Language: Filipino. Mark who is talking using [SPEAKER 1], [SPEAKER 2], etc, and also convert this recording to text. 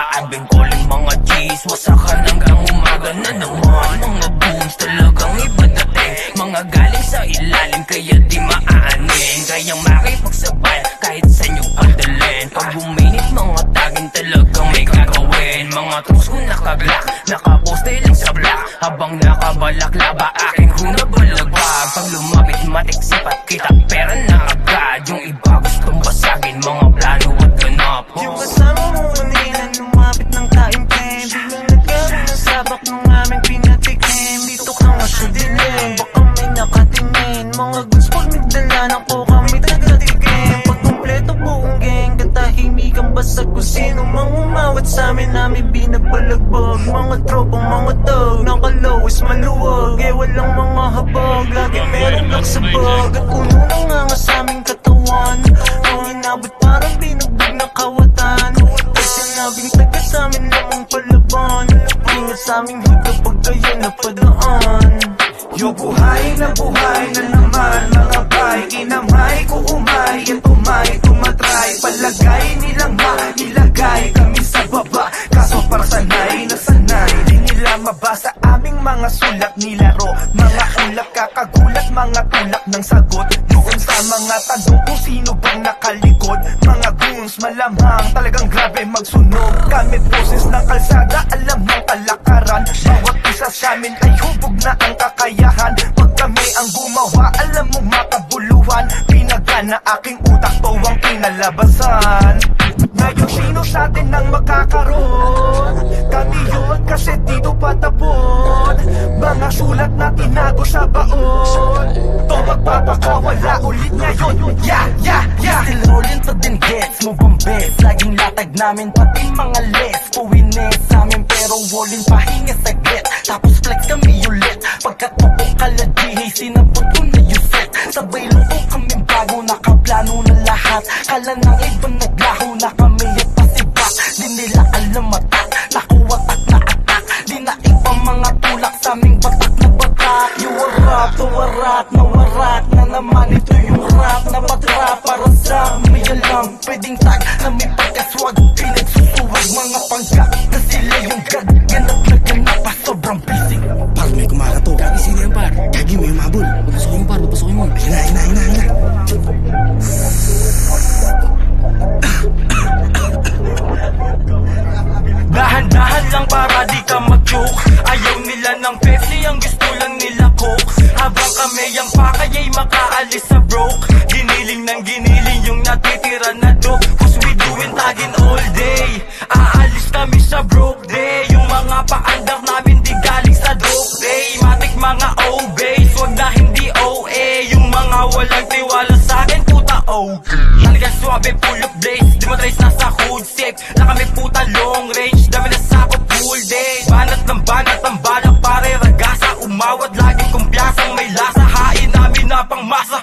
[SPEAKER 1] I've been calling mga G's, wasakan hanggang umaga na naman. Mga booms talagang iba dating, mga galing sa ilalim kaya di maaanin. Kayang makipagsabay kahit sa inyo padalin. Pag buminit mga tagin talagang may gagawin. Mga troops ko nakaglock, nakaposte lang sa block. Habang nakabalaklaba aking hunabalagag. Pag lumapit matiksipat kita pera na agad. Yung iba gustong basagin mga plano at ganap.
[SPEAKER 2] Yung kasama mo kanina lumapit ng taimtim. Biglang nagkaroon ng sabak nung aming pinatikim. Dito ka nga sa dilim, baka may nakatingin. Mga goods pag nagdalan ako kami tagatikim. Pag kumpleto buong gang, katahimikan basta kung sino mang umawat sa amin namin binabalagbag. Mga tropang mga tag, nakalawis maluwag. Eh walang mga habag, lagi meron nagsabag. At puno na nga sa aming katawan. Ang inabot parang binugbog na kawatan. Pag sinabing taga sa amin namang palaban, ingat sa aming hood kapag kayo napadaan.
[SPEAKER 3] Yung buhay na naman mga bay. Kinamay ko umay at umay tumatry. Palagay nilang mailagay kami sa baba, kaso para sanay na sanay. Di nila mabasa aming mga sulat nilaro. Mga ulap kakagulat, mga tulak ng sagot. Doon sa mga tanong kung sino bang nakalikod. Mga goons malamang talagang grabe magsunog. Kami boses ng kalsada, alam ng kalakaran. Bawat isa sa amin ay hubog na ang kakayahan. Pag kami ang gumawa, alam mong makabuluhan. Pinagana aking utak to ang pinalabasan. Ngayon sino sa atin ang makakaroon? Kami yun kasi dito patapon. Mga sulat na tinago sa baon. To magpapakawala ulit ngayon. Yeah.
[SPEAKER 1] Still rolling to din gets, move on best. Laging latag namin pati mga les. Puwines sa amin pero walling pahinga saglit. Tapos flex kami ulit. Pagkatuko kaladihi, sinabot ko na yung set. Sabay luto kami bago nakaplano na lahat. Kala ng iba naglaho na kami at pasibak. Di nila alam matak, nakuwatak na atak. Di na iba mga tulak sa aming batak na batak. You are rap, to warak, nawarak na naman. Ito yung rap na matrap para sa may alam. Pwedeng tag na may pagkaswag, pinagsusuwag mga panggat. Na sila yung gag, ganap na ganap pa sobrang busy.
[SPEAKER 4] Par, may kumakato. Gagi, sino yan, par? Gagi, may umabol. Papasukin mo, par. Papasukin mo. Hina.
[SPEAKER 1] Dahan-dahan lang para di ka mag-joke. Ayaw nila ng Pepsi, ang gusto lang nila Coke. Habang kami ang pakay ay makaalis sa broke. Giniling ng giniling yung natitira na dope. Cause we doing tagging all day. Aalis kami sa broke day. Yung mga paandar namin di galing sa dope day. Matik mga O-base, wag na hindi OA. Yung mga walang tiwala sa akin, puta okay. Talagang swabe, full of blaze. Di mo trace nasa hood safe. Na kami puta long range. Dami na sakot full day. Banat ng balak pare ragasa. Umawad laging kumpiyansang may lasa. Hain namin na pang masa.